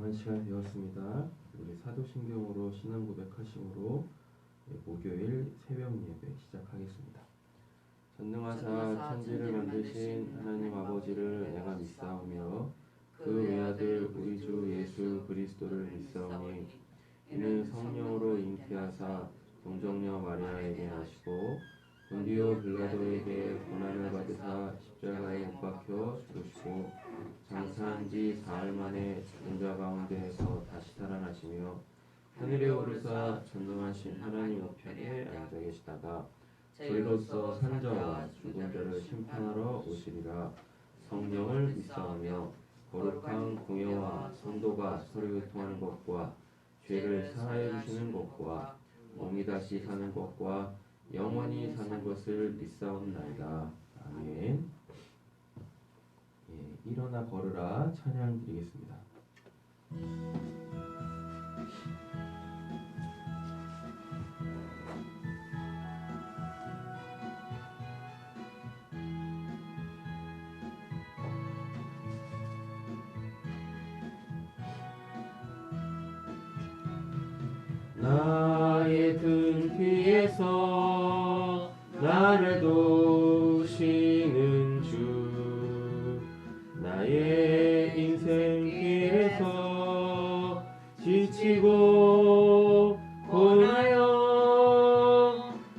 정한 시간이 되었습니다. 우리 사도신경으로 신앙 고백하심으로 목요일 새벽 예배 시작하겠습니다. 전능하사 천지를 만드신 하나님 아버지를 내가 믿사오며 그 외아들 우리 주 예수 그리스도를 믿사오니 이는 성령으로 잉태하사 동정녀 마리아에게 나시고 본디오 빌라도에게 고난을 받으사 십자가에 못 박혀 죽으시고 장사한 지 사흘 만에 죽은 자 가운데에서 다시 살아나시며 하늘에 오르사 전능하신 하나님 우편에 앉아 계시다가 저희로서 산자와 죽은 자를 심판하러 오시리라. 성령을 믿사오며 거룩한 공예와 성도가 서로 교통하는 것과 죄를 사하여 주시는 것과 몸이 다시 사는 것과 영원히 사는 것을 믿사옵나이다. 아멘. 일어나 걸으라 찬양 드리겠습니다. 나의 등 뒤에서 나를 도우시는 주, 나의 인생길에서 지치고 고나여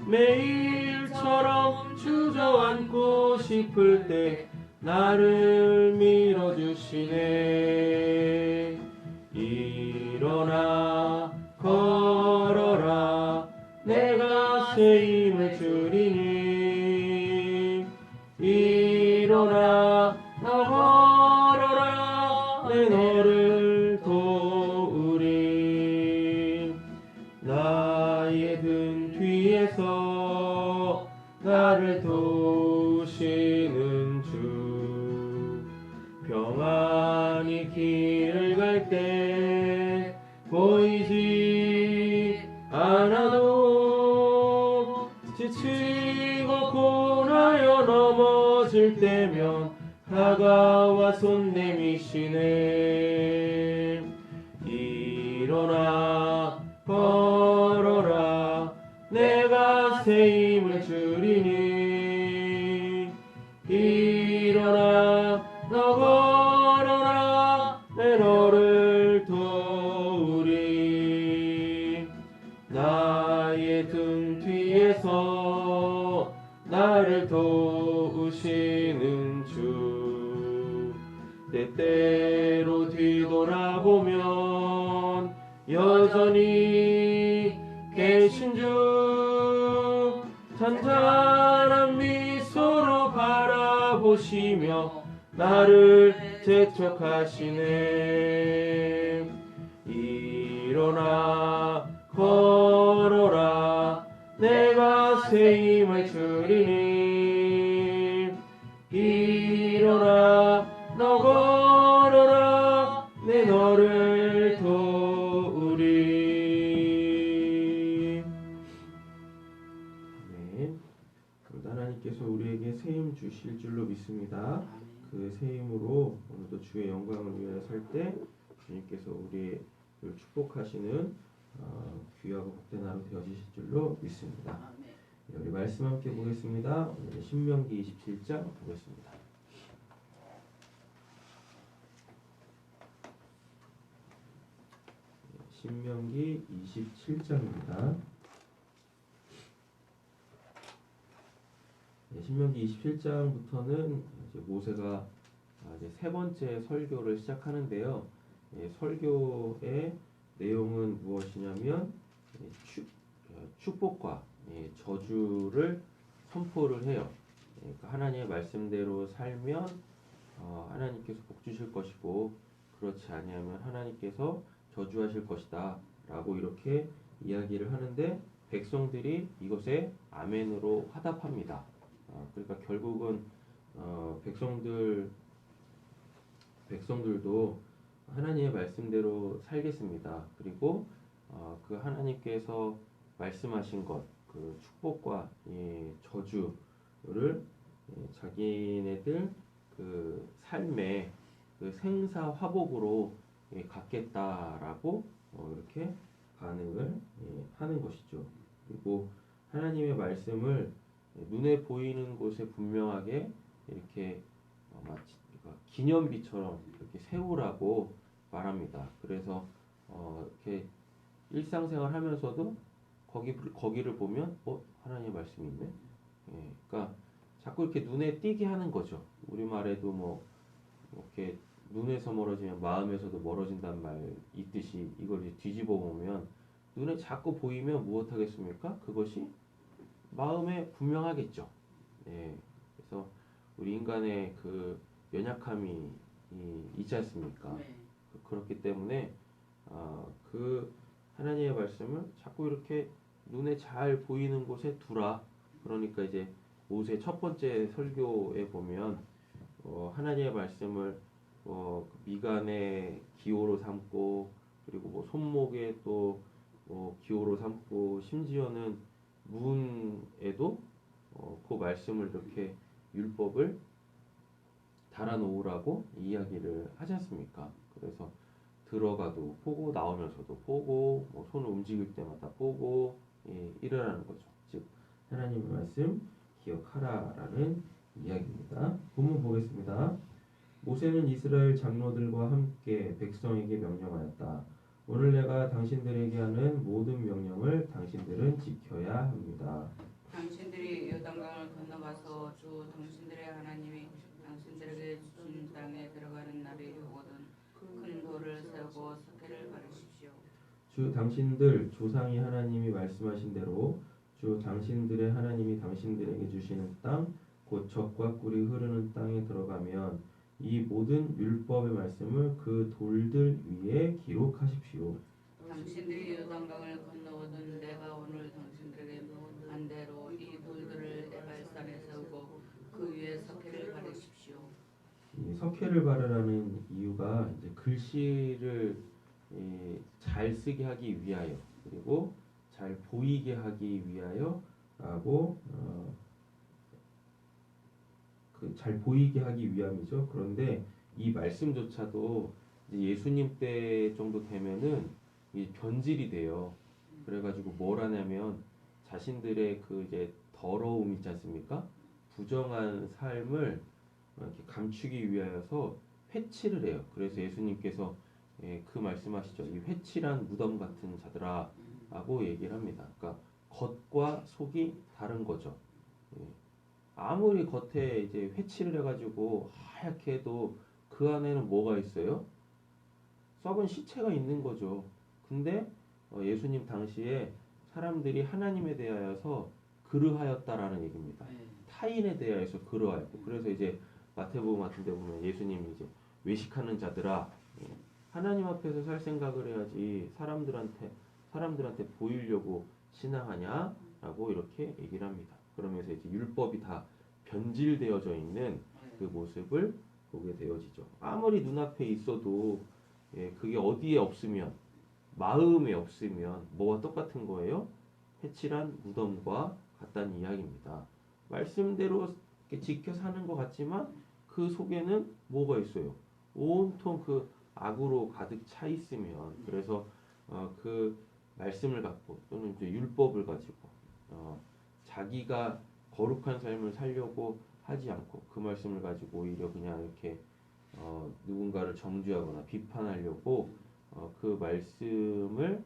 매일처럼 주저앉고 싶을 때 나를 밀어주시네. 일어나 걸어라 내가 새 힘을 주리니. 일어나 걸어라 내 너를 도우리. 나의 등 뒤에서 나를 도우시는 주, 평안히 길을 갈 때 보이지 않아도 지치고 고나여 넘어질 때면 다가와 손 내미시네. 일어나 걸어라 내가 새 힘을 주리니. 일어나 너 걸어라 내 너를 도우리. 나의 등 뒤에서 나를 도우시는 주, 때때로 뒤돌아보면 여전히 계신 주, 잔잔한 미소로 바라보시며 나를 재촉하시네. 일어나 걸어라 내가 새 힘을 주리니. 일어나 너 걸어라 내 너를 도우리. 네, 하나님께서 우리에게 새 힘 주실 줄로 믿습니다. 그 새 힘으로 오늘도 주의 영광을 위하여 살 때 주님께서 우리를 축복하시는 귀하고 복된 하루 되어지실 줄로 믿습니다. 우리 말씀 함께 보겠습니다. 오늘 신명기 27장 보겠습니다. 신명기 27장입니다. 신명기 27장부터는 모세가 이제 세 번째 설교를 시작하는데요. 설교의 내용은 무엇이냐면 축복과 저주를 선포를 해요. 하나님의 말씀대로 살면 하나님께서 복 주실 것이고, 그렇지 아니하면 하나님께서 저주하실 것이다 라고 이렇게 이야기를 하는데, 백성들이 이것에 아멘으로 화답합니다. 그러니까 결국은 백성들도 하나님의 말씀대로 살겠습니다. 그리고 그 하나님께서 말씀하신 것, 그 축복과 저주를 자기네들 그 삶의 그 생사화복으로 갖겠다라고 이렇게 반응을 하는 것이죠. 그리고 하나님의 말씀을 눈에 보이는 곳에 분명하게 이렇게 마치 그러니까 기념비처럼 이렇게 세우라고 말합니다. 그래서 이렇게 일상생활 하면서도 거기를 보면 하나님의 말씀이 있네. 그러니까 자꾸 이렇게 눈에 띄게 하는 거죠. 우리말에도 뭐 이렇게 눈에서 멀어지면 마음에서도 멀어진다는 말 있듯이 이걸 이제 뒤집어 보면 눈에 자꾸 보이면 무엇 하겠습니까? 그것이 마음에 분명하겠죠. 그래서 우리 인간의 그 연약함이 있지 않습니까? 네. 그렇기 때문에 그 하나님의 말씀을 자꾸 이렇게 눈에 잘 보이는 곳에 두라. 그러니까 이제 모세 첫 번째 설교에 보면 하나님의 말씀을 미간의 기호로 삼고 그리고 뭐 손목에 또 기호로 삼고 심지어는 문에도 그 말씀을 이렇게 율법을 달아놓으라고 이야기를 하지 않습니까? 그래서 들어가도 보고 나오면서도 보고 뭐 손을 움직일 때마다 보고 이러라는 거죠. 즉 하나님의 말씀 기억하라라는 이야기입니다. 본문 보겠습니다. 모세는 이스라엘 장로들과 함께 백성에게 명령하였다. 오늘 내가 당신들에게 하는 모든 명령을 당신들은 지켜야 합니다. 당신들이 요단강을 건너가서 주 당신들의 하나님이 당신들에게 주신 땅에 들어가는 날이 오거든 큰 돌을 세우고 석회를 바르십시오. 주 당신들 조상이 하나님이 말씀하신 대로 주 당신들의 하나님이 당신들에게 주시는 땅 곧 젖과 꿀이 흐르는 땅에 들어가면 이 모든 율법의 말씀을 그 돌들 위에 기록하십시오. 당신들이 요단강을 건너오던 내가 오늘 당신들에게 한 대로 이 돌들을 에발산에 세우고 그 위에 석회를 바르십시오. 이 석회를 바르라는 이유가 이제 글씨를 잘 쓰게 하기 위하여 그리고 잘 보이게 하기 위하여라고 잘 보이게 하기 위함이죠. 그런데 이 말씀조차도 이제 예수님 때 정도 되면은 이 변질이 돼요. 그래가지고 뭘 하냐면 자신들의 그 이제 더러움 있지 않습니까? 부정한 삶을 이렇게 감추기 위하여서 회칠을 해요. 그래서 예수님께서 그 말씀하시죠. 이 회칠한 무덤 같은 자들아라고 얘기를 합니다. 그러니까 겉과 속이 다른 거죠. 아무리 겉에 이제 회칠을 해가지고 하얗게 해도 그 안에는 뭐가 있어요? 썩은 시체가 있는 거죠. 근데 예수님 당시에 사람들이 하나님에 대하여서 그러하였다라는 얘기입니다. 타인에 대하여서 그러하였고 그래서 이제 마태복음 같은 데 보면 예수님이 이제 외식하는 자들아 하나님 앞에서 살 생각을 해야지 사람들한테 보이려고 신앙하냐라고 이렇게 얘기를 합니다. 그러면서 이제 율법이 다 변질되어져 있는 그 모습을 보게 되어지죠. 아무리 눈앞에 있어도 그게 어디에 없으면 마음에 없으면 뭐와 똑같은 거예요? 회칠한 무덤과 같다는 이야기입니다. 말씀대로 이렇게 지켜 사는 것 같지만 그 속에는 뭐가 있어요? 온통 그 악으로 가득 차 있으면 그래서 그 말씀을 갖고 또는 이제 율법을 가지고 자기가 거룩한 삶을 살려고 하지 않고 그 말씀을 가지고 오히려 그냥 이렇게 누군가를 정죄하거나 비판하려고 그 말씀을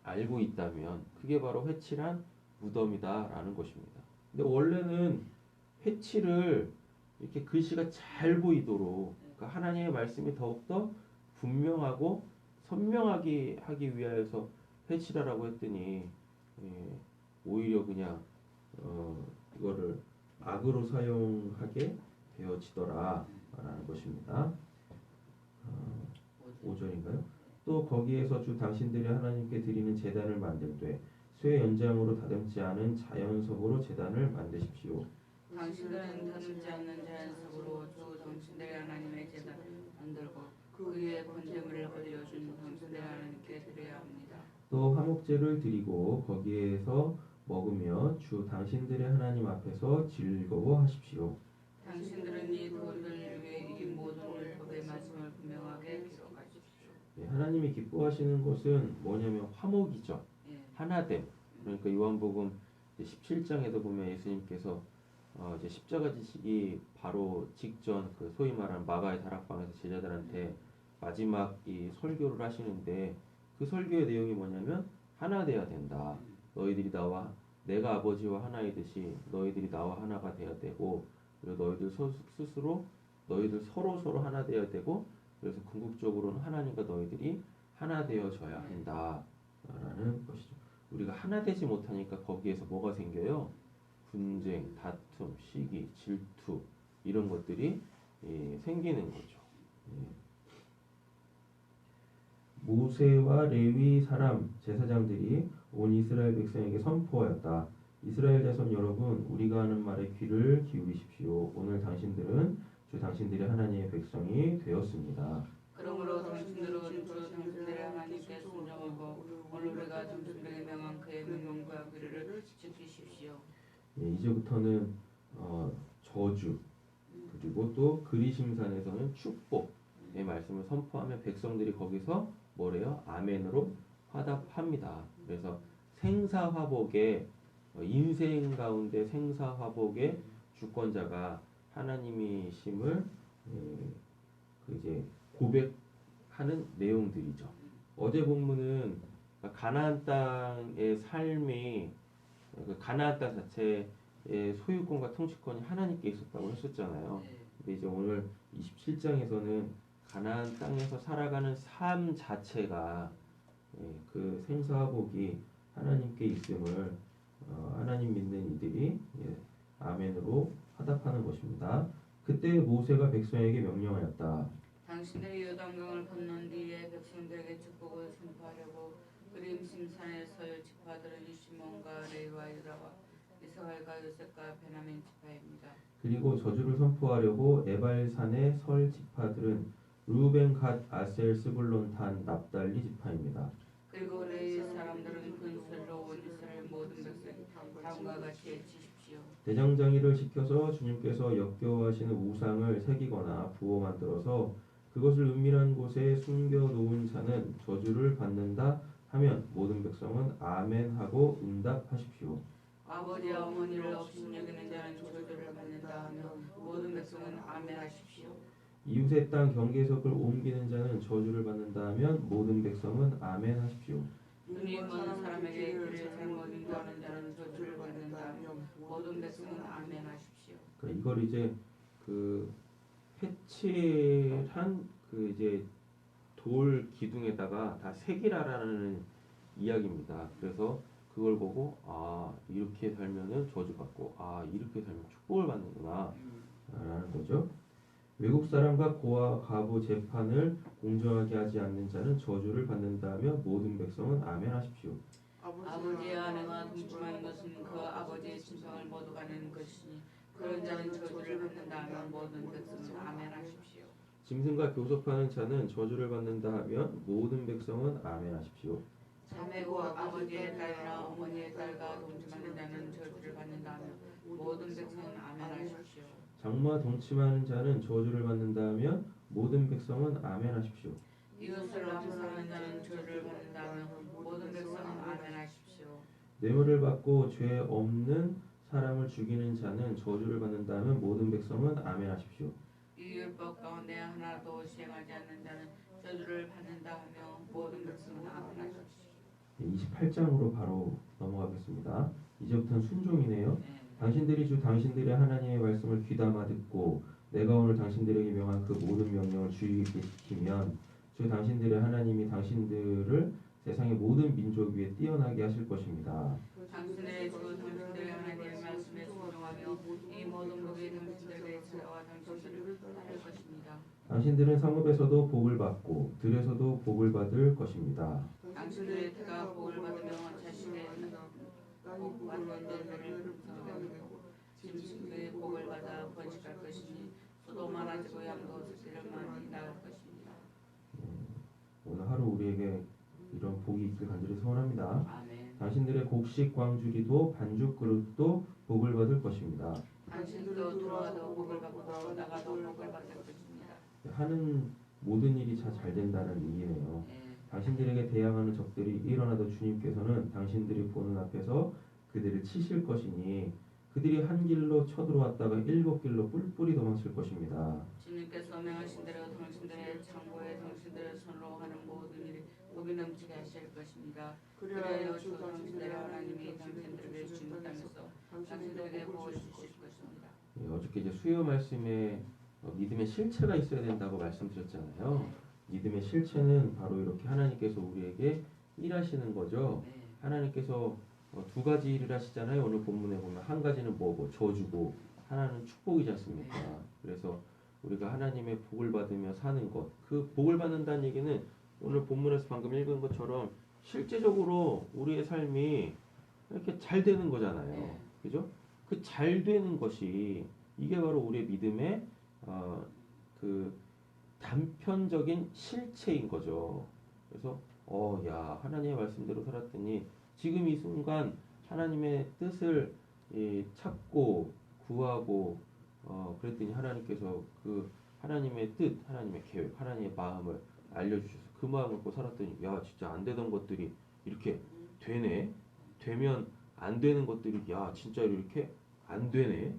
알고 있다면 그게 바로 회칠한 무덤이다라는 것입니다. 근데 원래는 회칠을 이렇게 글씨가 잘 보이도록 그러니까 하나님의 말씀이 더욱더 분명하고 선명하게 하기 위하여서 회칠하라고 했더니 오히려 그냥 이거를 악으로 사용하게 되어지더라라는 것입니다. 5절인가요? 또 거기에서 주 당신들이 하나님께 드리는 제단을 만들되 쇠 연장으로 다듬지 않은 자연석으로 제단을 만드십시오. 당신들은 다듬지 않는 자연석으로 주 당신들의 하나님의 제단을 만들고 그 위에 번제물을 올려준 당신들의 하나님께 드려야 합니다. 또 화목제를 드리고 거기에서 먹으며 주 당신들의 하나님 앞에서 즐거워하십시오. 당신들은 이 돌들 위에 이 모든 율법의 말씀을 분명하게 기록하십시오. 하나님이 기뻐하시는 것은 뭐냐면 화목이죠. 예. 하나됨. 그러니까 요한복음 17장에도 보면 예수님께서 이제 십자가 지시기 바로 직전 그 소위 말하는 마가의 다락방에서 제자들한테 마지막 이 설교를 하시는데 그 설교의 내용이 뭐냐면 하나 되어야 된다. 너희들이 나와 내가 아버지와 하나이듯이 너희들이 나와 하나가 되어야 되고 그리고 너희들 스스로 너희들 서로 하나 되어야 되고 그래서 궁극적으로는 하나님과 너희들이 하나 되어져야 한다라는 것이죠. 우리가 하나 되지 못하니까 거기에서 뭐가 생겨요? 분쟁, 다툼, 시기, 질투 이런 것들이 생기는 거죠. 모세와 레위 사람 제사장들이 온 이스라엘 백성에게 선포하였다. 이스라엘 자손 여러분, 우리가 하는 말에 귀를 기울이십시오. 오늘 당신들은 주 당신들의 하나님의 백성이 되었습니다. 그러므로 당신들은 주 당신들의 하나님께 순종하고 오늘 우리가 당신들에게 명한 그의 명령과 규례를 지키십시오. 이제부터는 저주 그리고 또 그리심산에서는 축복의 말씀을 선포하며 백성들이 거기서 뭐래요? 아멘으로 화답합니다. 그래서 생사화복의 인생 가운데 생사화복의 주권자가 하나님이심을 이제 고백하는 내용들이죠. 어제 본문은 가나안 땅의 삶이 가나안 땅 자체의 소유권과 통치권이 하나님께 있었다고 했었잖아요. 근데 이제 오늘 27장에서는 가나안 땅에서 살아가는 삶 자체가 그 생사화복이 하나님께 있음을 하나님 믿는 이들이 아멘으로 화답하는 것입니다. 그때 모세가 백성에게 명령하였다. 당신들이 요단강을 건넌 뒤에 백성들에게 축복을 선포하려고 그림심산에서 지파들은 시몬과 레위와 유다와 이스라엘과 요셉과 베냐민 지파입니다. 그리고 저주를 선포하려고 에발산에 설 지파들은 루벤, 갓, 아셀, 스불론, 단, 납달리 지파입니다. 그리고 레위 사람들은 근설로 온 이스라엘 모든 백성 다음과 같이 외치십시오. 대장장이를 시켜서 주님께서 역겨워하시는 우상을 새기거나 부어 만들어서 그것을 은밀한 곳에 숨겨놓은 자는 저주를 받는다 하면 모든 백성은 아멘 하고 응답하십시오. 아버지와 어머니를 업신여기는 자는 저주를 받는다 하면 모든 백성은 아멘 하십시오. 이웃의 땅 경계석을 옮기는 자는 저주를 받는다 하면 모든 백성은 아멘 하십시오. 눈이 먼 사람에게 길을 잘못 인도하는 자는 저주를 받는다 하면 모든 백성은 아멘 하십시오. 그러니까 이걸 이제 그 패칠한 그 이제 돌 기둥에다가 다 새기라라는 이야기입니다. 그래서 그걸 보고 이렇게 살면은 저주받고 이렇게 살면 축복을 받는구나 라는 거죠. 외국 사람과 고아 과부 재판을 공정하게 하지 않는 자는 저주를 받는다며 모든 백성은 아멘 하십시오. 아버지의 아내가 동침하는 것은 그 아버지의 진성을 모두 가는 것이니 그런 자는 저주를 받는다 하면 모든 백성은 아멘 하십시오. 짐승과 교섭하는 자는 저주를 받는다 하면 모든 백성은 아멘 하십시오. 자매고 아버지의 딸이나 어머니의 딸과 동침하는 자는 저주를 받는다 하면 모든 백성은 아멘 하십시오. 장모와 동침하는 자는 저주를 받는다 하면 모든 백성은 아멘 하십시오. 이웃을 암살하는 자는 저주를 받는다 하면 모든 백성은 아멘 하십시오. 뇌물을 받고 죄 없는 사람을 죽이는 자는 저주를 받는다 하면 모든 백성은 아멘 하십시오. 이 율법 가운데 하나도 시행하지 않는 자는 저주를 받는다 하며 모든 백성은 아멘 하십시오. 28장으로 바로 넘어가겠습니다. 이제부터는 순종이네요. 네. 당신들이 주 당신들의 하나님의 말씀을 귀담아 듣고 내가 오늘 당신들에게 명한 그 모든 명령을 주의 깊게 지키면 주 당신들의 하나님이 당신들을 세상의 모든 민족 위에 뛰어나게 하실 것입니다. 당신의 주 당신들의 하나님의 말씀에 순종하며 이 모든 복이 당신들에게 찾아와 당신들을 따를 것입니다. 당신들은 성읍에서도 복을 받고 들에서도 복을 받을 것입니다. 당신들의 태가 복을 받으며 자신의 복 받는 자들을 부정하고 짐승의 복을 받아 번식할 것이니 소도 많아지고 양도 새끼를 많이 낳을 것입니다. 오늘 하루 우리에게 이런 복이 있길 간절히 소원합니다. 아멘. 당신들의 곡식 광주리도 반죽 그릇도 복을 받을 것입니다. 당신도 들어와도 복을 받고 나가도 복을 받을 것입니다. 하는 모든 일이 잘 된다는 얘기네요. 당신들에게 대항하는 적들이 일어나도 주님께서는 당신들이 보는 앞에서 그들을 치실 것이니 그들이 한 길로 쳐들어왔다가 일곱 길로 뿔뿔이 도망칠 것입니다. 주님께서 명하신 대로 당신들의 창고에 당신들의 손으로 하는 모든 일이 복이 넘치게 하실 것입니다. 그리하여 주 당신들의 하나님이 당신들에게 주신 땅에서 당신들에게 복을 주실 것입니다. 예, 어저께 이제 수요 말씀에 믿음의 실체가 있어야 된다고 말씀드렸잖아요. 믿음의 실체는 바로 이렇게 하나님께서 우리에게 일하시는 거죠. 하나님께서 두 가지 일을 하시잖아요. 오늘 본문에 보면 한 가지는 뭐고 저주고 하나는 축복이지 않습니까? 그래서 우리가 하나님의 복을 받으며 사는 것, 그 복을 받는다는 얘기는 오늘 본문에서 방금 읽은 것처럼 실제적으로 우리의 삶이 이렇게 잘 되는 거잖아요. 그죠? 그 잘 되는 것이 이게 바로 우리의 믿음의 그 단편적인 실체인 거죠. 그래서 야 하나님의 말씀대로 살았더니 지금 이 순간 하나님의 뜻을 찾고 구하고 그랬더니 하나님께서 그 하나님의 뜻, 하나님의 계획, 하나님의 마음을 알려주셔서 그 마음을 갖고 살았더니 야 진짜 안 되던 것들이 이렇게 되네. 되면 안 되는 것들이 야 진짜 이렇게 안 되네.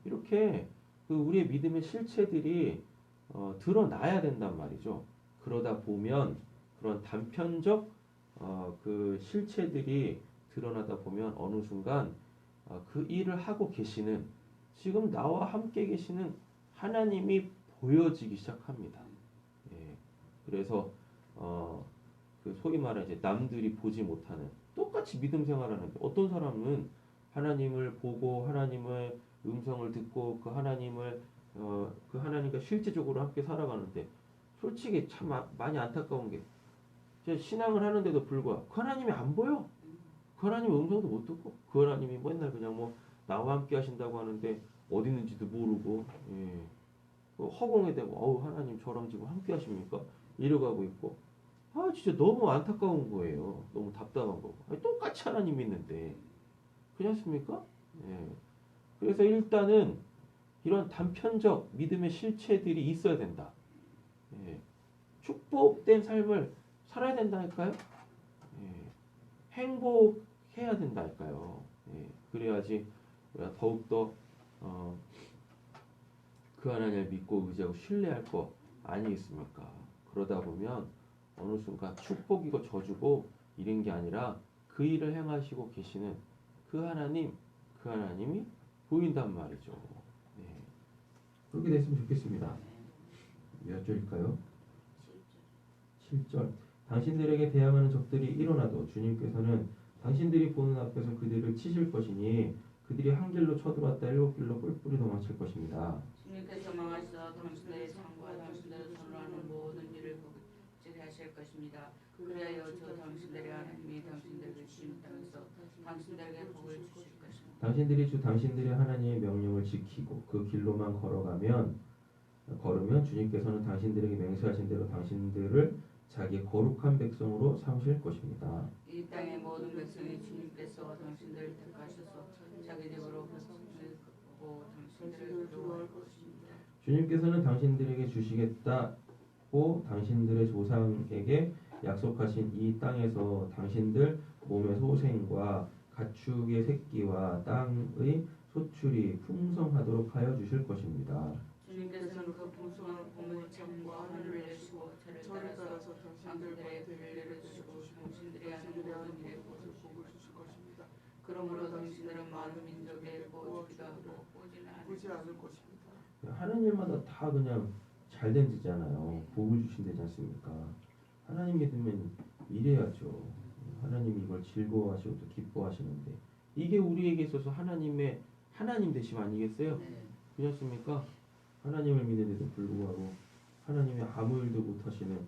이렇게 그 우리의 믿음의 실체들이 드러나야 된단 말이죠. 그러다 보면 그런 단편적 그 실체들이 드러나다 보면 어느 순간 그 일을 하고 계시는 지금 나와 함께 계시는 하나님이 보여지기 시작합니다. 예. 그래서 그 소위 말하는 이제 남들이 보지 못하는 똑같이 믿음 생활하는데 어떤 사람은 하나님을 보고 하나님의 음성을 듣고 그 하나님을 그 하나님과 실제적으로 함께 살아가는데 솔직히 참 많이 안타까운 게 제 신앙을 하는데도 불구하고 그 하나님이 안 보여. 그 하나님의 음성도 못 듣고 그 하나님이 맨날 그냥 뭐 나와 함께 하신다고 하는데 어디 있는지도 모르고 예. 허공에 대고 하나님 저랑 지금 함께 하십니까? 이러가고 있고 진짜 너무 안타까운 거예요. 너무 답답한 거고 똑같이 하나님이 있는데 그렇지 않습니까? 예. 그래서 일단은 이런 단편적 믿음의 실체들이 있어야 된다. 예. 축복된 삶을 살아야 된다니까요. 예. 행복해야 된다니까요. 예. 그래야지 우리가 더욱더 그 하나님을 믿고 의지하고 신뢰할 거 아니겠습니까? 그러다 보면 어느 순간 축복이고 저주고 이런 게 아니라 그 일을 행하시고 계시는 그 하나님이 보인단 말이죠. 네. 그렇게 됐으면 좋겠습니다. 몇 절일까요? 7절. 당신들에게 대항하는 적들이 일어나도 주님께서는 당신들이 보는 앞에서 그들을 치실 것이니 그들이 한 길로 쳐들어왔다 일곱 길로 뿔뿔이 도망칠 것입니다. 주님께서 망하셔서 당신들의 창과 당신들의 손으로 하는 모든 일을 복지게 하실 것입니다. 그리하여 저 당신들의 하나님이 당신들에게 주신 땅에서 당신들에게 복을 주실 것입니다. 당신들이 주 당신들의 하나님의 명령을 지키고 그 길로만 걸으면 주님께서는 당신들에게 맹세하신 대로 당신들을 자기 거룩한 백성으로 삼으실 것입니다. 이 땅의 모든 백성이 주님께서 당신들을 택하셔서 자기 집으로 보고 당신들을 기도할 것입니다. 주님께서는 당신들에게 주시겠다고 당신들의 조상에게 약속하신 이 땅에서 당신들 몸의 소생과 가축의 새끼와 땅의 소출이 풍성하도록 하여 주실 것입니다. 주님께서는 그 풍성한 공의 창과 하늘을 여시고 저를 따라서 당신들의 배를 내려주시고 당신들이 하는 모든 일에 복을 주실 것입니다. 그러므로 당신들은 많은 민족에 보지도 않고 보지 않을 것입니다. 하는 일마다 다 그냥 잘된 지잖아요. 복을 주신다지 않습니까? 하나님 믿으면 이래야죠. 하나님이 이걸 즐거워하시고 또 기뻐하시는데 이게 우리에게 있어서 하나님의 하나님 되심 아니겠어요? 그렇지 않습니까? 하나님을 믿는데도 불구하고 하나님이 아무 일도 못하시는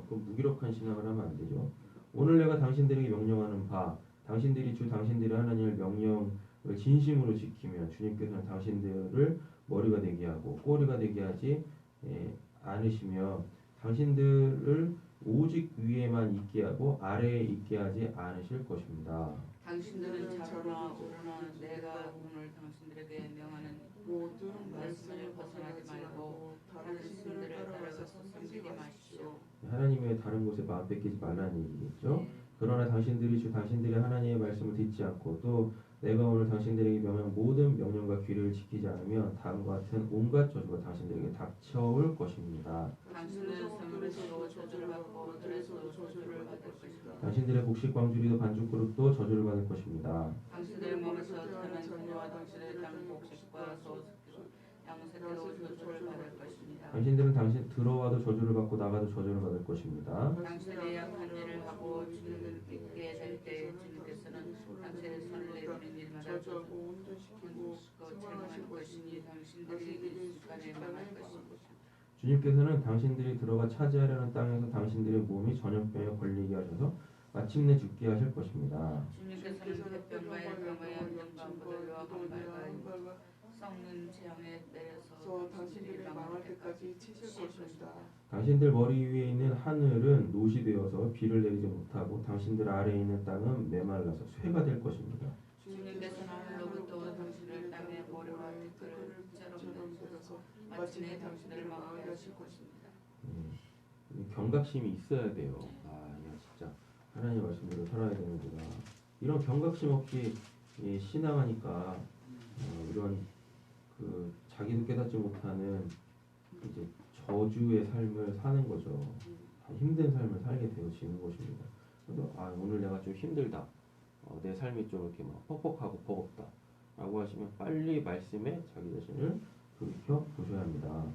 그 무기력한 신앙을 하면 안 되죠. 오늘 내가 당신들에게 명령하는 바 당신들이 주 당신들의 하나님의 명령을 진심으로 지키면 주님께서는 당신들을 머리가 되게 하고 꼬리가 되게 하지 않으시며 당신들을 오직 위에만 있게 하고 아래에 있게 하지 않으실 것입니다. 당신들은 자로나 오로나 내가 오늘 당신들에게 명하는 모든 말씀을 벗어나지 말고 다른 신들을 따라서 섬기지 때문에 다른 곳에 마음 뺏기지 말라는 얘기겠죠. 네. 그러나 당신들이 주 당신들의 하나님의 말씀을 듣지 않고 또 내가 오늘 당신들에게 명한 모든 명령과 규례를 지키지 않으면 다음과 같은 온갖 저주가 당신들에게 닥쳐올 것입니다. 당신은 성읍에서도 저주를 받고 들에서도 저주를 받을 것이다. 당신들의 곡식 광주리도 반죽 그릇도 저주를 받을 것입니다. 당신들의 몸에서 태어난 자녀와 당신의 땅 곡식과 소새끼로 양새끼로 저주를 받을 것입니다. 당신들은 당신 들어와도 저주를 받고 나가도 저주를 받을 것입니다. 당신의 약한 일을 하고 주님께 될 때 주님께서는 당신의 손을 내리는 일마다 저주하고 온전시키고 책망할 것이니 당신들이 순간에 망할 것입니다. 주님께서는 당신들이 들어가 차지하려는 땅에서 당신들의 몸이 전염병에 걸리게 하셔서 마침내 죽게 하실 것입니다. 주님께서는 폐병과 열병과 연병과 무더위와 한발과 썩는 재앙에 내려서 당신들이 망할 때까지 치실 것입니다. 당신들 머리 위에 있는 하늘은 노시 되어서 비를 내리지 못하고 당신들 아래에 있는 땅은 메말라서 쇠가 될 것입니다. 주님께서는 하늘로부터 당신을 땅에 모래와 티끌처럼 내려서 마침내 당신을 망하게 하실 것입니다. 경각심이 있어야 돼요. 야 진짜 하나님 말씀대로 살아야 되는구나. 이런 경각심 없이 신앙하니까 이런 그 자기도 깨닫지 못하는 이제 저주의 삶을 사는 거죠. 힘든 삶을 살게 되어지는 것입니다. 그래서 오늘 내가 좀 힘들다. 내 삶이 좀 이렇게 막 퍽퍽하고 버겁다. 라고 하시면 빨리 말씀에 자기 자신을 돌이켜 보셔야 합니다.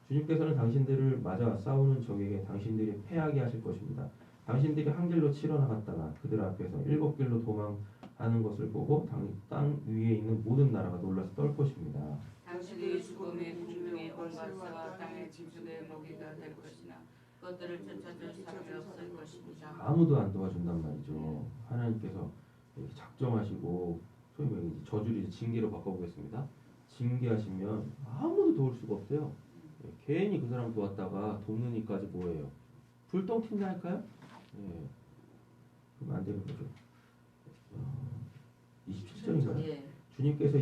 주님께서는 당신들을 맞아 싸우는 적에게 당신들이 패하게 하실 것입니다. 당신들이 한 길로 치러 나갔다가 그들 앞에서 7길로 도망하는 것을 보고 땅 위에 있는 모든 나라가 놀라서 떨 것입니다. 당신이 죽음의 공중의 온갖 새와 땅의 짐승의 먹이가 될 것이나 그것들을 쫓아줄 사람이 없을 것입니다. 아무도 안 도와준단 말이죠. 하나님께서 이렇게 작정하시고 소위 말해 저주를 징계로 바꿔보겠습니다. 징계하시면 아무도 도울 수가 없어요. 괜히 그 사람 도왔다가 돕는 이까지 뭐예요? 불똥 튄다 할까요? 그럼 안 되는 거죠. 27절인가요? 예. 주님께서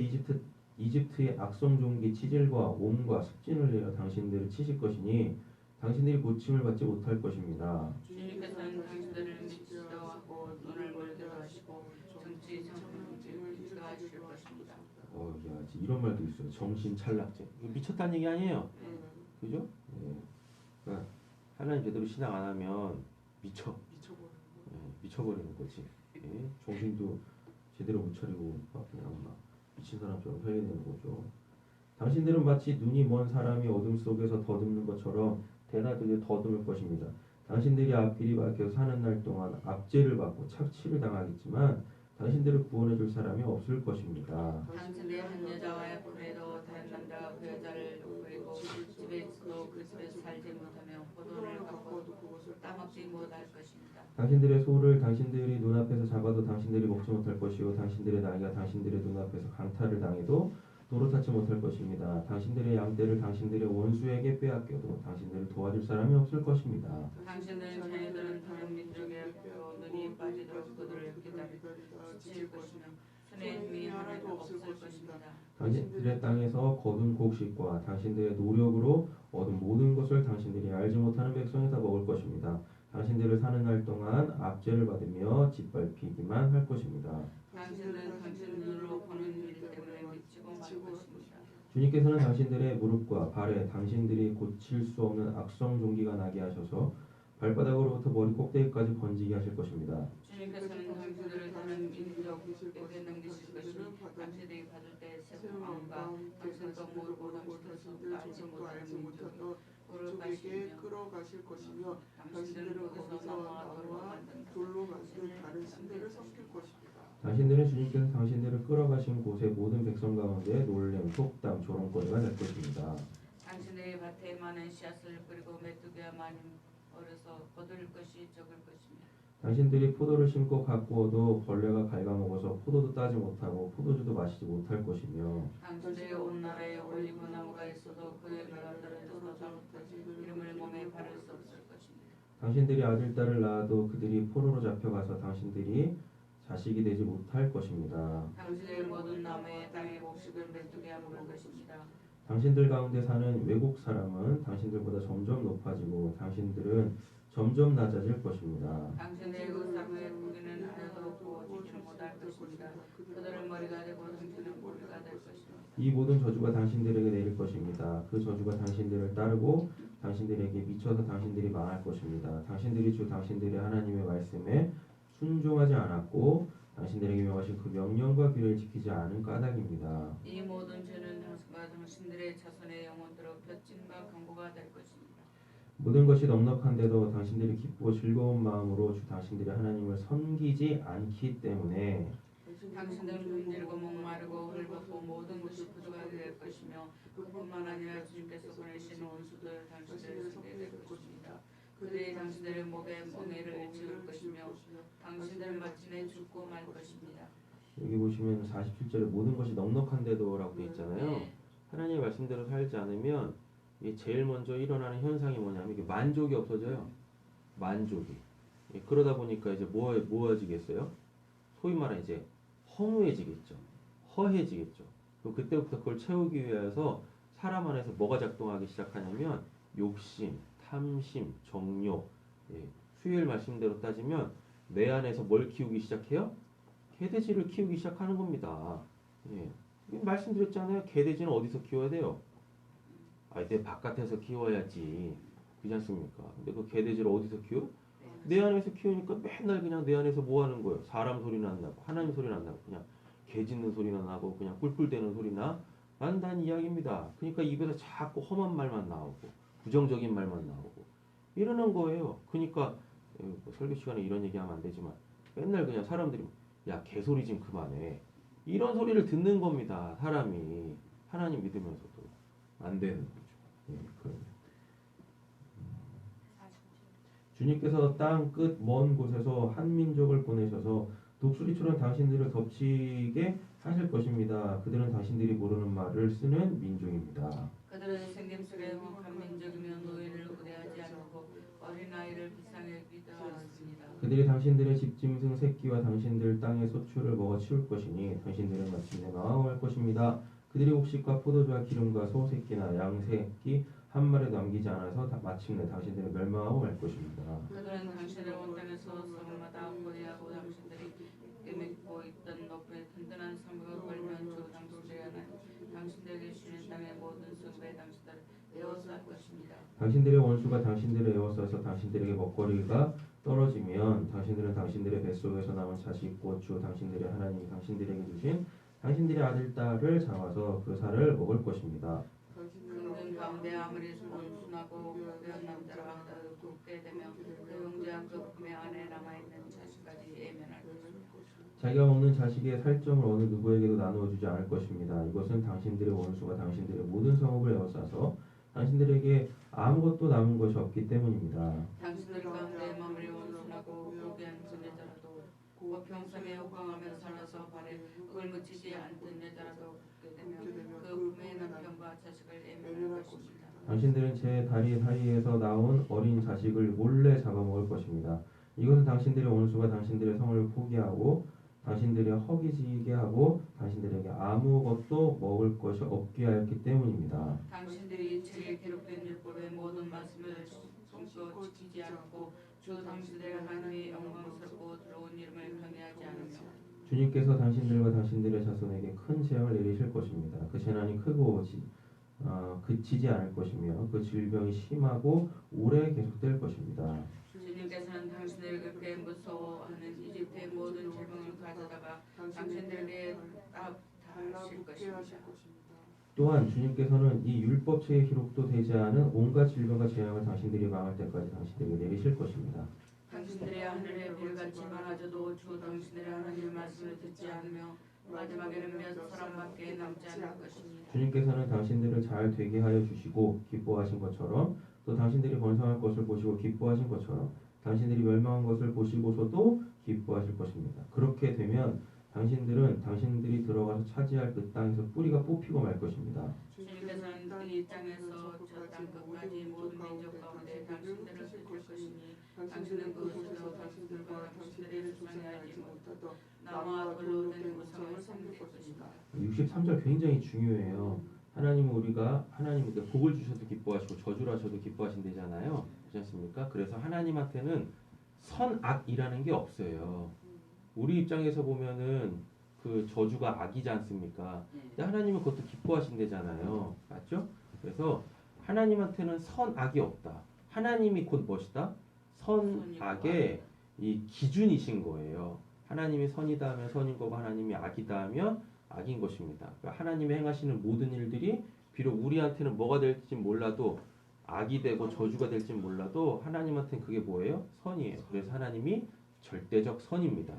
이집트의 악성 종기 치질과 옴과 습진을 내려 당신들을 치실 것이니 당신들이 고침을 받지 못할 것입니다. 주님께서는 당신들을 미치도 하고 눈을 멀게 하시고 정치 정치를 하실 것입니다. 야, 이런 말도 있어요. 정신 찰락제. 이거 미쳤다는 얘기 아니에요. 그죠? 그러니까 하나님 제대로 신앙 안 하면 미쳐버리는 거지. 정신도 제대로 못 차리고 그냥 막 미친 사람처럼 살게 되는 거죠. 당신들은 마치 눈이 먼 사람이 어둠 속에서 더듬는 것처럼 대낮에 더듬을 것입니다. 당신들이 앞길이 밝혀서 사는 날 동안 압제를 받고 착취를 당하겠지만 당신들을 구원해 줄 사람이 없을 것입니다. 당신의 한 여자와의 불에도 다른 남자가 그 여자를 버리고 집에 있어도 그 집에서 살지 못하며 포도를 갖고도 그곳을 따먹지 못할 것입니다. 당신들의 소를 당신들이 눈앞에서 잡아도 당신들이 먹지 못할 것이요 당신들의 나귀가 당신들의 눈앞에서 강탈을 당해도 노릇하지 못할 것입니다. 당신들의 양떼를 당신들의 원수에게 빼앗겨도 당신들을 도와줄 사람이 없을 것입니다. 당신의 자녀들은 다른 민족에 눈이 빠지도록 그들을 기다리다 지칠 것이며 손에 힘이 하나도 없을 것입니다. 당신들의 땅에서 거둔 곡식과 당신들의 노력으로 얻은 모든 것을 당신들이 알지 못하는 백성이 다 먹을 것입니다. 당신들을 사는 날 동안 압제를 받으며 짓밟히기만 할 것입니다. 당신은 당신 눈으로 보는 일 때문에 미치고 말 것입니다. 주님께서는 당신들의 무릎과 발에 당신들이 고칠 수 없는 악성 종기가 나게 하셔서 발바닥으로부터 머리 꼭대기까지 번지게 하실 것입니다. 주님께서는 당신들을 다른 민족에게 넘기실 것이니 당신들이 받을 때 새로운 마음과 당신도 모르고 당신들도 알지 못하는 민족이 민족에게 끌어가실 것이며 당신들은 거기서 나무와 돌로 만든 다른 신들을 섬길 것입니다. 당신들은 주님께서 당신들을 끌어가신 곳의 모든 백성 가운데 놀램, 속담, 조롱거리가 될 것입니다. 당신의 밭에 많은 씨앗을 뿌리고 메뚜기와 많이 어려서 거둘 것이 적을 것이며 당신들이 포도를 심고 가꾸어도 벌레가 갉아먹어서 포도도 따지 못하고 포도주도 마시지 못할 것이며 당신의 온 나라에 올리브 나무가 있어도 그의 가가 떨어져서 이름을 몸에 바를 수 없을 것입니다. 당신들이 아들, 딸을 낳아도 그들이 포로로 잡혀가서 당신들이 자식이 되지 못할 것입니다. 당신의 모든 나무의 땅의 곡식을 메뚜기가 먹을 것입니다. 당신들 가운데 사는 외국 사람은 당신들보다 점점 높아지고 당신들은 점점 낮아질 것입니다. 당신의 그 사람의 무기는 하나도 구워지지는 못할 것입니다. 그들은 머리가 되고 당신은 머리가 될 것입니다. 이 모든 저주가 당신들에게 내릴 것입니다. 그 저주가 당신들을 따르고 당신들에게 미쳐서 당신들이 망할 것입니다. 당신들이 주 당신들의 하나님의 말씀에 순종하지 않았고 당신들에게 명하신 그 명령과 규례를 지키지 않은 까닭입니다. 이 모든 죄는 당신과 당신들의 자손의 영혼들로 뼈찜과 강고가 될 것입니다. 모든 것이 넉넉한데도 당신들이 기쁘고 즐거운 마음으로 주 당신들의 하나님을 섬기지 않기 때문에 당신들은 굶주리고 목마르고 헐벗고 모든 것이 부족하게 될 것이며 그뿐만 아니라 주님께서 보내신 원수들 당신들을 섬기게 될 것입니다. 그들이 당신들의 목에 멍에를 지을 것이며 당신들은 마침내 죽고 말 것입니다. 여기 보시면 47절에 모든 것이 넉넉한데도 라고 되어 있잖아요. 네. 하나님의 말씀대로 살지 않으면 이게 제일 먼저 일어나는 현상이 뭐냐면 이게 만족이 없어져요. 만족이. 그러다 보니까 이제 뭐해지겠어요? 소위 말해 이제 허무해지겠죠. 허해지겠죠. 그럼 그때부터 그걸 채우기 위해서 사람 안에서 뭐가 작동하기 시작하냐면 욕심, 탐심, 정욕. 수요일 말씀대로 따지면 내 안에서 뭘 키우기 시작해요? 개돼지를 키우기 시작하는 겁니다. 말씀드렸잖아요. 개돼지는 어디서 키워야 돼요? 내 바깥에서 키워야지. 그렇지 않습니까? 근데 그 개돼지를 어디서 키워? 내 안에서 키우니까 맨날 그냥 내 안에서 뭐 하는 거예요? 사람 소리는 안 나고 하나님 소리는 안 나고 그냥 개 짖는 소리나 나고 그냥 꿀꿀대는 소리나 난단 이야기입니다. 그러니까 입에서 자꾸 험한 말만 나오고 부정적인 말만 나오고 이러는 거예요. 그러니까 설교 시간에 이런 얘기하면 안 되지만 맨날 그냥 사람들이 야 개소리 좀 그만해 이런 소리를 듣는 겁니다. 사람이 하나님 믿으면서도 안 되는 거죠. 그럼. 주님께서 땅 끝 먼 곳에서 한 민족을 보내셔서 독수리처럼 당신들을 덮치게 하실 것입니다. 그들은 당신들이 모르는 말을 쓰는 민족입니다. 그들은 생김새가 행복한 민족이며 노인을 우대하지 않고 어린아이를 비상히 여기지 않습니다. 그들이 당신들의 집짐승 새끼와 당신들 땅의 소출을 먹어 치울 것이니 당신들은 마침내 망할 것입니다. 그들이 곡식과 포도주와 기름과 소 새끼나 양 새끼 한 마리도 남기지 않아서 마침내 당신들을 멸망하고 말 것입니다. 그들은 당신을 온 땅에서 성마다 거리하고 당신들이 꿰매고 있던 높은 든든한 성벽을 걸면 주 당신들이 하나님 당신들에게 주시는 땅의 모든 성읍에 당신들을 에워쌀 것입니다. 당신들의 원수가 당신들을 에워싸서 당신들에게 먹거리가 떨어지면 당신들은 당신들의 뱃속에서 남은 자식 곧 주 당신들의 하나님이 당신들에게 주신 당신들의 아들 딸을 잡아서 그 살을 먹을 것입니다. 그들 가운데 아무리 온순하고 고귀한 남자라 하더라도 굽게 되면 그 형제와 그 품에 안에 남아있는 자식까지 예면할 것입니다. 자기가 먹는 자식의 살점을 어느 누구에게도 나누어 주지 않을 것입니다. 이것은 당신들의 원수가 당신들의 모든 성읍을 에워싸서 당신들에게 아무것도 남은 것이 없기 때문입니다. 당신들 가운데 마무리 온순하고 고귀한 그 여자라도 고 평생에 호강하며 살아서 발에 흙을 묻히지 않던 여자라도 굽게 되면 그 품의 남편과 자식을 예면할 것입니다. 당신들은 제 다리 사이에서 나온 어린 자식을 몰래 잡아먹을 것입니다. 이것은 당신들의 원수가 당신들의 성을 포기하고 당신들의 허기지게 하고 당신들에게 아무것도 먹을 것이 없게 하였기 때문입니다. 당신들이 책에 기록된 율법의 모든 말씀을 손수 지키지 않고 주 당신들의 하나님의 영광스럽고 들어온 이름을 경외하지 않으며 주님께서 당신들과 당신들의 자손에게 큰 재앙을 내리실 것입니다. 그 재난이 크고 그치지 않을 것이며 그 질병이 심하고 오래 계속될 것입니다. 주님께서는 당신들을 그렇게 무서워하는 이집트의 모든 질병을 가져다가 당신들에게 답하실 것입니다. 또한 주님께서는 이 율법책에 기록도 되지 않은 온갖 질병과 재앙을 당신들이 망할 때까지 당신들에게 내리실 것입니다. 당신들이 하늘의 별같이 많아져도 주 당신들의 하나님의 말씀을 듣지 않으며 마지막에는 몇 사람밖에 남지 않을 것입니다. 주님께서는 당신들을 잘 되게 하여 주시고 기뻐하신 것처럼 또 당신들이 번성할 것을 보시고 기뻐하신 것처럼 당신들이 멸망한 것을 보시고서도 기뻐하실 것입니다. 그렇게 되면 당신들은 당신들이 들어가서 차지할 그 땅에서 뿌리가 뽑히고 말 것입니다. 주님께서는 이 땅에서 저 땅 끝까지 모든 민족 가운데 당신들을 세울 것이니 당신은 그것으로 당신들과 당신들의 조상이 알지 못하던 나무와 돌로 된 우상을 섬길 것입니다. 63절 굉장히 중요해요. 하나님은 우리가 하나님께 복을 주셔도 기뻐하시고 저주를 하셔도 기뻐하신대잖아요. 그렇지 않습니까? 그래서 하나님한테는 선악이라는 게 없어요. 우리 입장에서 보면은 그 저주가 악이지 않습니까? 근데 하나님은 그것도 기뻐하신대잖아요. 맞죠? 그래서 하나님한테는 선악이 없다. 하나님이 곧 무엇이다? 선악의 이 기준이신 거예요. 하나님이 선이다 하면 선인 거고 하나님이 악이다 하면 악인 것입니다. 그러니까 하나님이 행하시는 모든 일들이 비록 우리한테는 뭐가 될지 몰라도 악이 되고 저주가 될지 몰라도 하나님한테는 그게 뭐예요? 선이에요. 그래서 하나님이 절대적 선입니다.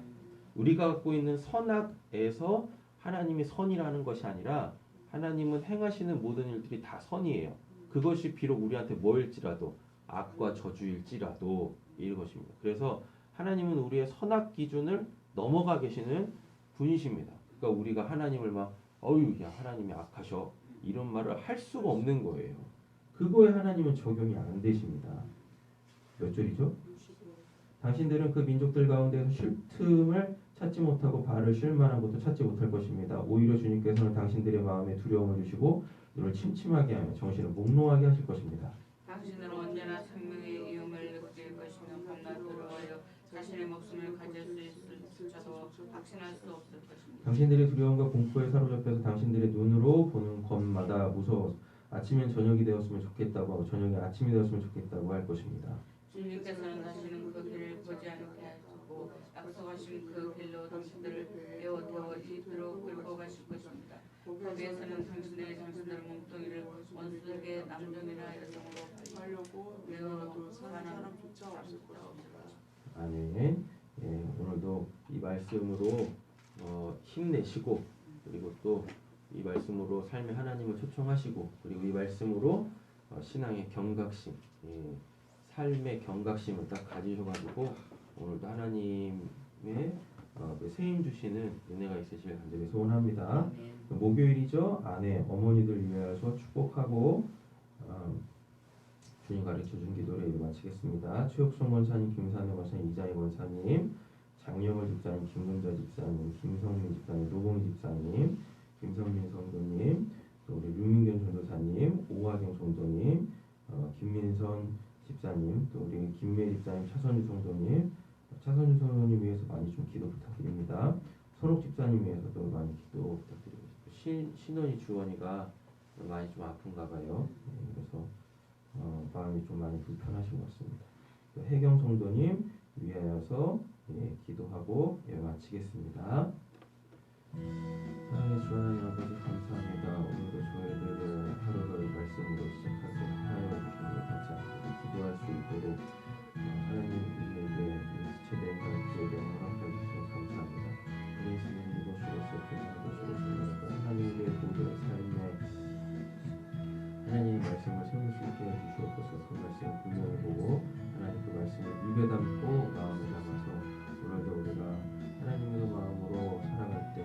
우리가 갖고 있는 선악에서 하나님이 선이라는 것이 아니라 하나님은 행하시는 모든 일들이 다 선이에요. 그것이 비록 우리한테 뭐일지라도 악과 저주일지라도 이것입니다. 그래서 하나님은 우리의 선악 기준을 넘어가 계시는 분이십니다. 그러니까 우리가 하나님을 막 어휴 야 하나님이 악하셔 이런 말을 할 수가 없는 거예요. 그거에 하나님은 적용이 안 되십니다. 몇 절이죠? 당신들은 그 민족들 가운데서 쉴 틈을 찾지 못하고 발을 쉴 만한 곳도 찾지 못할 것입니다. 오히려 주님께서는 당신들의 마음에 두려움을 주시고 눈을 침침하게 하며 정신을 몽롱하게 하실 것입니다. 당신은 언제나 생명의 위험을 느낄 것이며 밤낮 두려워하여 자신의 목숨을 가질 수 있을지라도 확신할 수 없을 것입니다. 당신들의 두려움과 공포에 사로잡혀서 당신들의 눈으로 보는 것마다 무서워서 아침엔 저녁이 되었으면 좋겠다고 하고 저녁에 아침이 되었으면 좋겠다고 할 것입니다. 주님께서는 다시는 그 길을 보지 않게 하시고 약속하신 그 길로 당신들을 태워 이리로 끌고 가실 것입니다. 거기에서는 당신들을 몸뚱이를 원수에게 남종이나 여종으로 하려고 내어도 사람조차 없을 것입니다. 아멘. 예, 오늘도 이 말씀으로 힘내시고 그리고 또 이 말씀으로 삶의 하나님을 초청하시고 그리고 이 말씀으로 신앙의 경각심, 예, 삶의 경각심을 딱 가지셔가지고 오늘도 하나님의 그 세임 주시는 은혜가 있으시길 간절히 소원합니다. 목요일이죠. 아내 어머니들 위하여서 축복하고 주님 가르쳐준 기도를 마치겠습니다. 최옥성 권사님, 김산우 권사님, 이자희 권사님, 장영월 집사님, 김문자 집사님, 김성민 집사님, 노봉희 집사님, 김성민 성도님, 또 우리 류민견 전도사님, 오하경 성도님, 김민선 집사님, 또 우리 김매 집사님, 차선주 성도님, 차선주 성도님 위해서 많이 좀 기도 부탁드립니다. 선옥 집사님 위해서도 많이 기도 부탁드립니다. 신원이 주원이가 많이 좀 아픈가 봐요. 그래서 마음이 좀 많이 불편하신 것 같습니다. 또 혜경 성도님 위하여서 기도하고 마치겠습니다. 사랑의 주 하나님 아버지 감사합니다. 오늘도 저희들을 하루를 말씀으로 시작하게 하여 주시니 감사합니다. 기도할 수 있도록 하나님 우리에게 지체된 기회를 허락해 주시니 감사합니다. 예수님 이곳으로서 그곳으로서 하나님의 모든 삶에 하나님의 말씀을 세울 수 있게 해주시옵소서. 그 말씀을 분명히 보고 하나님 그 말씀을 입에 담고 마음에 담아서 오늘도 우리가 하나님의 마음으로 살아갈 때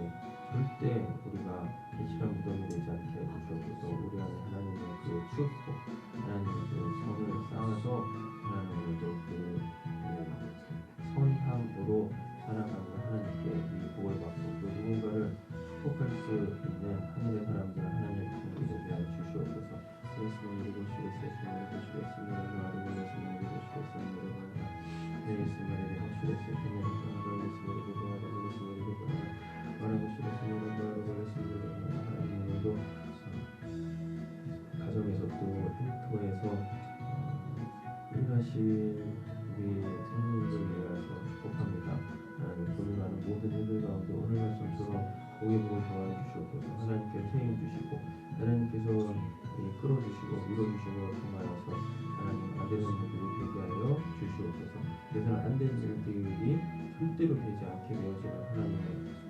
절대 우리가 개칠한 무덤이 되지 않게 해주시옵소서. 우리 안에 하나님의 그 축복 하나님의 그 선을 쌓아서 하나님 오늘도 그 선함으로 살아가는 하나님께 이 복을 받고 또 누군가를 축복할 수 있는 하늘의 사람들 하나님의 분들에 대한 주시옵소서. 예수님 이름으로 주시겠습니다. 주시겠습니다. 나를 예수님 이름으로 주시겠습니다. 예수님 이름으로 주시겠습니다. 하나님도 가정에서 또 일터에서 일하실 우리 성도님들 위해서 축복합니다. 하나님 고민하는 모든 일들 가운데 오늘 말씀처럼 복의 복을 더하여 주시옵소서. 하나님께 세임 주시고 하나님께서 끌어주시고 밀어주심으로 통하여서 하나님 안 되는 일들이 되게 하여 주시옵소서. 그래서는 안 되는 일들이 절대로 되지 않게 되어지는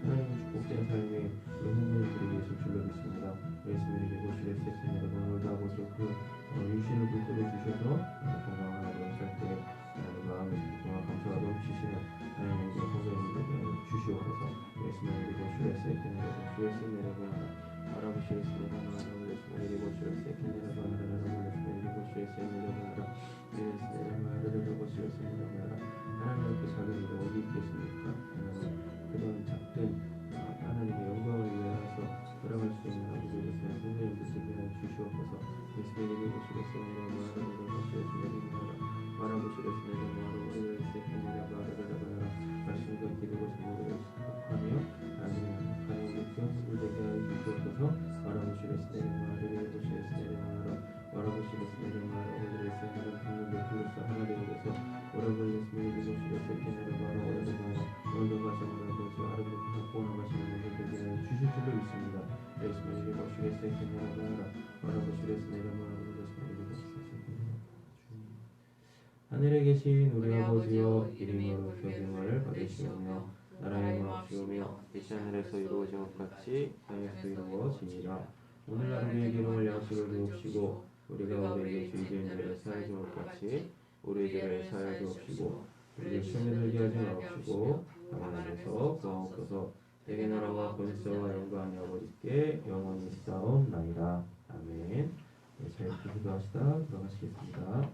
하나님의 축복된 삶이 우리 성도님들에게 위해서 줄로 믿습니다. 예수님에게 모시를 했습니다. 오늘도 아버지 그 유신을 불들어 주셔서 건강한 하루 살때 마음에 정말 감사가 넘치시는 하나님의 성도님들에게 주시옵소서. 예수님에게 모시를 했습니다. 주였습니다. 알아보시겠습니다. 예수님에게 모시를 했습니다. 예수님에게 모시를 했습니다. 하나님 앞에 자기 일이 어디 있겠습니까? 그런 작든 하나님의 영광을 위하여서 돌아갈 수 있는 우리 성도님들에게 하늘에 계신 우리 아버지여 이름이 거룩하심을 받으시오며 나라의 마옵시오며 뜻이 하늘에서 이루어진 것 같이 땅에서도 이루어지니라. 오늘날 우리에게 일용할 양식을 주옵시고 우리가 우리에게 죄지은 자를 사하여 준 것 같이 우리의 죄를 사하여 주옵시고 우리를 시험에 들게 하지 마옵시고 다만 하셔서 구하옵소서. 내게 나라와 권세와 영광이 아버지께 영원히 있사옵나이다. 아멘. 네, 잘 기도하시다 들어가시겠습니다.